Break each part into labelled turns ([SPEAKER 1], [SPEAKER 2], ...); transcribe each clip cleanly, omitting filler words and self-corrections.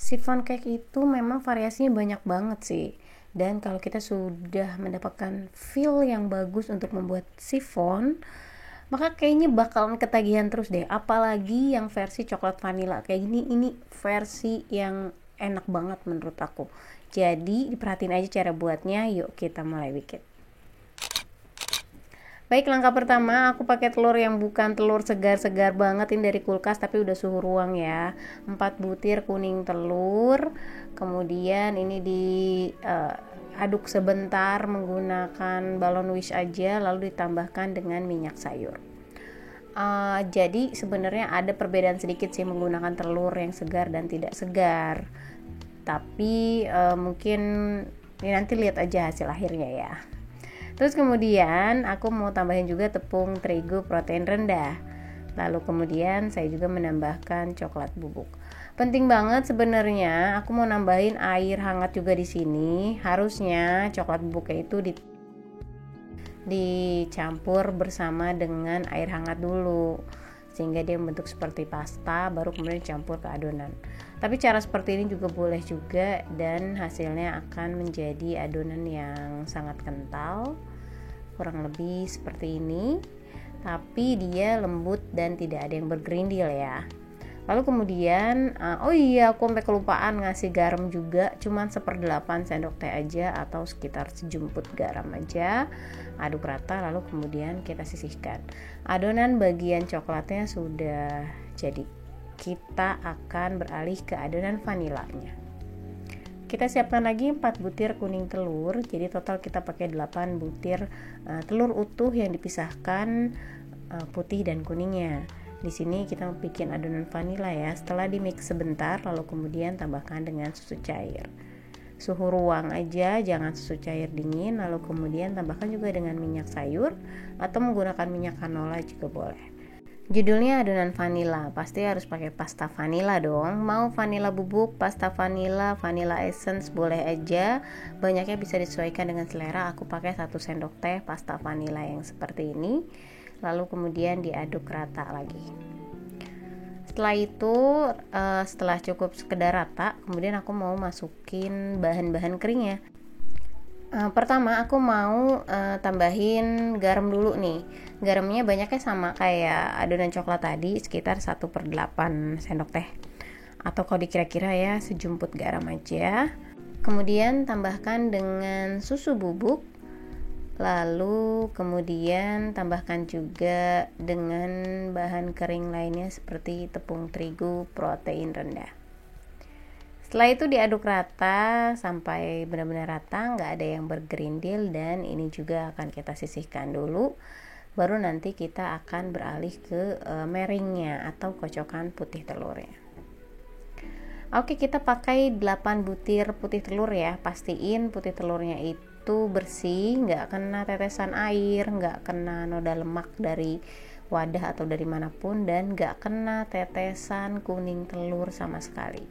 [SPEAKER 1] Chiffon cake itu memang variasinya banyak banget sih. Dan kalau kita sudah mendapatkan feel yang bagus untuk membuat chiffon, maka kayaknya bakalan ketagihan terus deh. Apalagi yang versi coklat vanilla kayak gini, ini versi yang enak banget menurut aku. Jadi diperhatiin aja cara buatnya. Yuk kita mulai bikin. Baik, langkah pertama aku pakai telur yang bukan telur segar-segar banget, ini dari kulkas tapi udah suhu ruang ya. 4 butir kuning telur. Kemudian ini aduk sebentar menggunakan balon wish aja, lalu ditambahkan dengan minyak sayur. Jadi sebenarnya ada perbedaan sedikit sih menggunakan telur yang segar dan tidak segar. Tapi mungkin ini nanti lihat aja hasil akhirnya ya. Terus kemudian aku mau tambahin juga tepung terigu protein rendah. Lalu kemudian saya juga menambahkan coklat bubuk. Penting banget sebenarnya, aku mau nambahin air hangat juga di sini. Harusnya coklat bubuknya itu dicampur bersama dengan air hangat dulu, sehingga dia membentuk seperti pasta, baru kemudian dicampur ke adonan. Tapi cara seperti ini juga boleh juga, dan hasilnya akan menjadi adonan yang sangat kental, kurang lebih seperti ini, tapi dia lembut dan tidak ada yang bergerindil ya. Lalu kemudian aku sampai kelupaan ngasih garam juga, cuman 1/8 sendok teh aja atau sekitar sejumput garam aja. Aduk rata, lalu kemudian kita sisihkan. Adonan bagian coklatnya sudah jadi. Kita akan beralih ke adonan vanilanya. Kita siapkan lagi 4 butir kuning telur. Jadi total kita pakai 8 butir telur utuh yang dipisahkan putih dan kuningnya. Di sini kita bikin adonan vanila ya. Setelah di mix sebentar, lalu kemudian tambahkan dengan susu cair. Suhu ruang aja, jangan susu cair dingin. Lalu kemudian tambahkan juga dengan minyak sayur atau menggunakan minyak canola juga boleh. Judulnya adonan vanila, pasti harus pakai pasta vanila dong. Mau vanila bubuk, pasta vanila, vanilla essence boleh aja. Banyaknya bisa disesuaikan dengan selera. Aku pakai 1 sendok teh pasta vanila yang seperti ini. Lalu kemudian diaduk rata lagi. Setelah itu, setelah cukup sekedar rata, kemudian aku mau masukin bahan-bahan keringnya. Pertama aku mau tambahin garam dulu nih. Garamnya banyaknya sama kayak adonan coklat tadi, sekitar 1/8 sendok teh, atau kalau dikira-kira ya sejumput garam aja. Kemudian tambahkan dengan susu bubuk, lalu kemudian tambahkan juga dengan bahan kering lainnya seperti tepung terigu protein rendah. Setelah itu diaduk rata sampai benar-benar rata, nggak ada yang bergerindil, dan ini juga akan kita sisihkan dulu. Baru nanti kita akan beralih ke meringnya atau kocokan putih telurnya. Oke, kita pakai 8 butir putih telur ya. Pastiin putih telurnya itu bersih, nggak kena tetesan air, nggak kena noda lemak dari wadah atau dari manapun, dan nggak kena tetesan kuning telur sama sekali.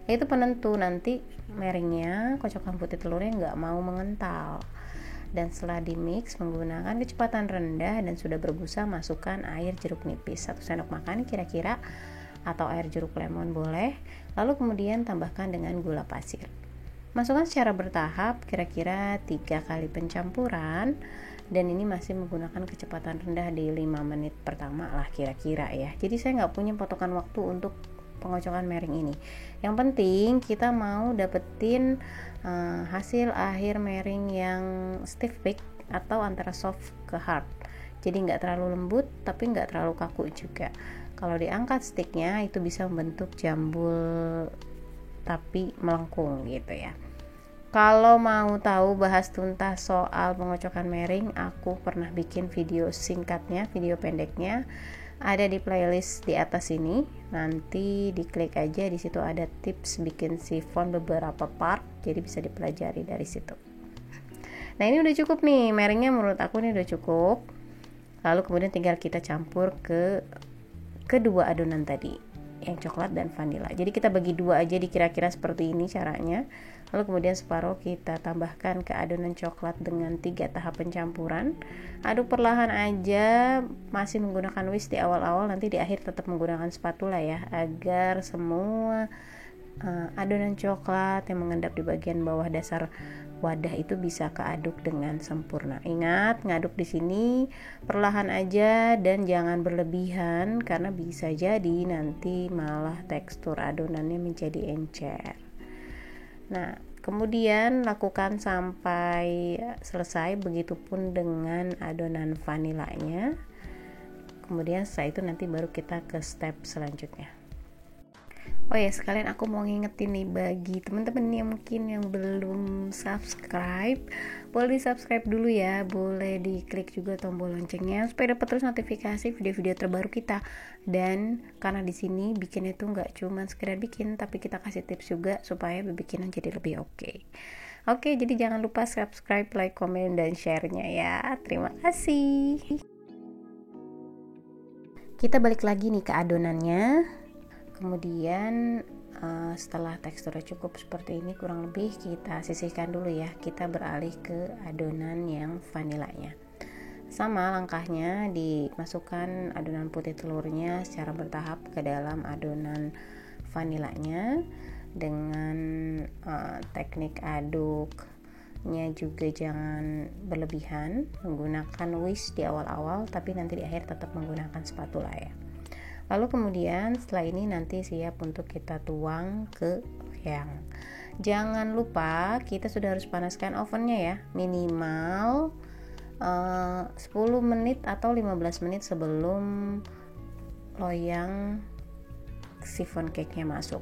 [SPEAKER 1] Itu penentu nanti meringnya, kocokan putih telurnya nggak mau mengental. Dan setelah di mix menggunakan kecepatan rendah dan sudah berbusa, masukkan air jeruk nipis 1 sendok makan kira-kira, atau air jeruk lemon boleh. Lalu kemudian tambahkan dengan gula pasir. Masukkan secara bertahap, kira-kira 3 kali pencampuran, dan ini masih menggunakan kecepatan rendah di 5 menit pertama lah kira-kira ya. Jadi saya nggak punya potongan waktu untuk pengocokan mering ini. Yang penting kita mau dapetin hasil akhir mering yang stiff bake atau antara soft ke hard. Jadi nggak terlalu lembut tapi nggak terlalu kaku juga. Kalau diangkat sticknya itu bisa membentuk jambul tapi melengkung gitu ya. Kalau mau tahu bahas tuntas soal pengocokan mering, aku pernah bikin video singkatnya, video pendeknya, ada di playlist di atas ini. Nanti diklik aja, di situ ada tips bikin chiffon beberapa part, jadi bisa dipelajari dari situ. Nah, ini udah cukup nih, meringnya menurut aku ini udah cukup. Lalu kemudian tinggal kita campur ke kedua adonan tadi, yang coklat dan vanila. Jadi kita bagi 2 aja, dikira-kira seperti ini caranya. Lalu kemudian separuh kita tambahkan ke adonan coklat dengan 3 tahap pencampuran. Aduk perlahan aja, masih menggunakan whisk di awal-awal, nanti di akhir tetap menggunakan spatula ya, agar semua adonan coklat yang mengendap di bagian bawah dasar wadah itu bisa keaduk dengan sempurna. Ingat, ngaduk di sini perlahan aja dan jangan berlebihan karena bisa jadi nanti malah tekstur adonannya menjadi encer. Nah, kemudian lakukan sampai selesai, begitupun dengan adonan vanilanya. Kemudian setelah itu nanti baru kita ke step selanjutnya. Oh ya, sekalian aku mau ngingetin nih bagi teman-teman yang mungkin yang belum subscribe, boleh di subscribe dulu ya, boleh diklik juga tombol loncengnya supaya dapat terus notifikasi video-video terbaru kita. Dan karena di sini bikinnya tuh nggak cuma sekedar bikin, tapi kita kasih tips juga supaya bikinan jadi lebih oke. Oke, jadi jangan lupa subscribe, like, komen, dan share-nya ya. Terima kasih. Kita balik lagi nih ke adonannya. Kemudian setelah teksturnya cukup seperti ini kurang lebih, kita sisihkan dulu ya. Kita beralih ke adonan yang vanilanya. Sama langkahnya, dimasukkan adonan putih telurnya secara bertahap ke dalam adonan vanilanya dengan teknik aduknya juga jangan berlebihan, menggunakan whisk di awal-awal tapi nanti di akhir tetap menggunakan spatula ya. Lalu kemudian setelah ini nanti siap untuk kita tuang ke loyang. Jangan lupa kita sudah harus panaskan ovennya ya, minimal 10 menit atau 15 menit sebelum loyang chiffon cake-nya masuk.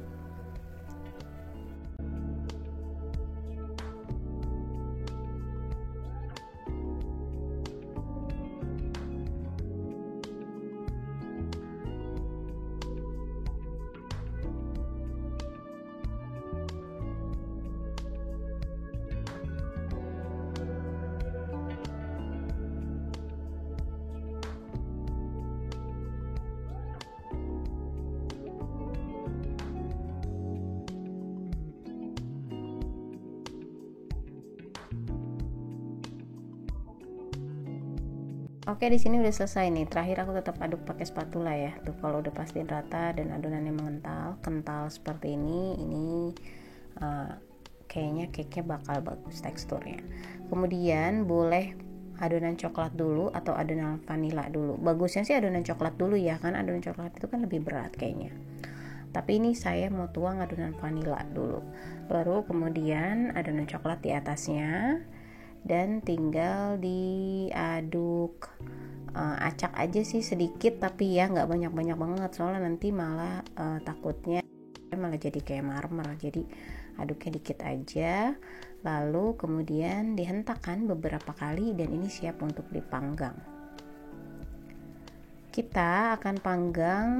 [SPEAKER 1] Oke, di sini udah selesai nih. Terakhir aku tetap aduk pakai spatula ya. Tuh kalau udah pastiin rata dan adonannya kental seperti ini kayaknya cake-nya bakal bagus teksturnya. Kemudian boleh adonan coklat dulu atau adonan vanila dulu. Bagusnya sih adonan coklat dulu ya, kan adonan coklat itu kan lebih berat kayaknya. Tapi ini saya mau tuang adonan vanila dulu. Baru kemudian adonan coklat di atasnya. Dan tinggal diaduk, acak aja sih sedikit tapi ya nggak banyak-banyak banget, soalnya nanti malah takutnya malah jadi kayak marmer. Jadi aduknya dikit aja, lalu kemudian dihentakkan beberapa kali dan ini siap untuk dipanggang. Kita akan panggang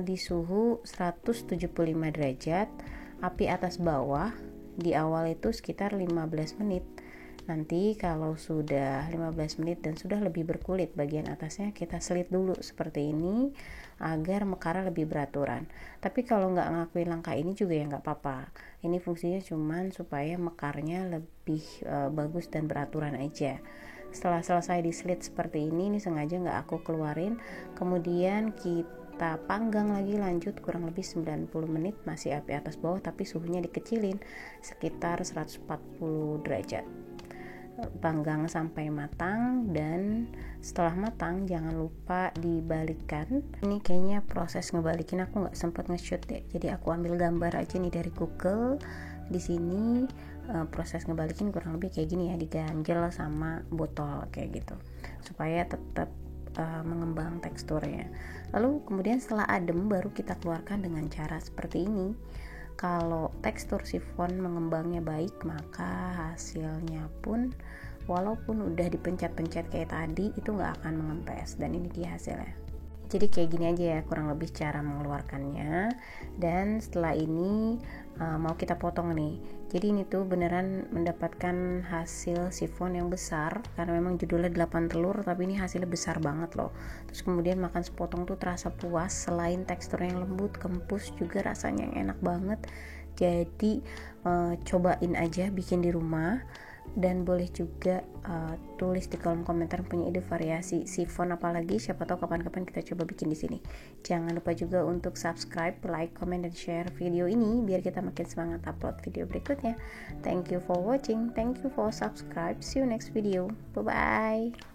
[SPEAKER 1] di suhu 175 derajat, api atas bawah. Di awal itu sekitar 15 menit. Nanti kalau sudah 15 menit dan sudah lebih berkulit bagian atasnya, kita selit dulu seperti ini agar mekarnya lebih beraturan. Tapi kalau nggak ngelakuin langkah ini juga ya nggak apa-apa. Ini fungsinya cuman supaya mekarnya lebih bagus dan beraturan aja. Setelah selesai diselit seperti ini sengaja nggak aku keluarin. Kemudian kita panggang lagi lanjut kurang lebih 90 menit, masih api atas bawah tapi suhunya dikecilin sekitar 140 derajat. Panggang sampai matang, dan setelah matang jangan lupa dibalikkan. Ini kayaknya proses ngebalikin aku nggak sempat nge-shoot ya, jadi aku ambil gambar aja nih dari Google. Di sini proses ngebalikin kurang lebih kayak gini ya, diganjel sama botol kayak gitu supaya tetap mengembang teksturnya. Lalu kemudian setelah adem baru kita keluarkan dengan cara seperti ini. Kalau tekstur chiffon mengembangnya baik, maka hasilnya pun walaupun udah dipencet-pencet kayak tadi itu nggak akan mengempes. Dan ini dia hasilnya. Jadi kayak gini aja ya kurang lebih cara mengeluarkannya. Dan setelah ini mau kita potong nih. Jadi ini tuh beneran mendapatkan hasil chiffon yang besar, karena memang judulnya 8 telur tapi ini hasilnya besar banget loh. Terus kemudian makan sepotong tuh terasa puas, selain teksturnya yang lembut, kempus, juga rasanya yang enak banget. Jadi cobain aja bikin di rumah. Dan boleh juga tulis di kolom komentar punya ide variasi sifon apalagi, siapa tahu kapan-kapan kita coba bikin di sini. Jangan lupa juga untuk subscribe, like, comment, dan share video ini biar kita makin semangat upload video berikutnya. Thank you for watching, thank you for subscribe, see you next video, bye bye.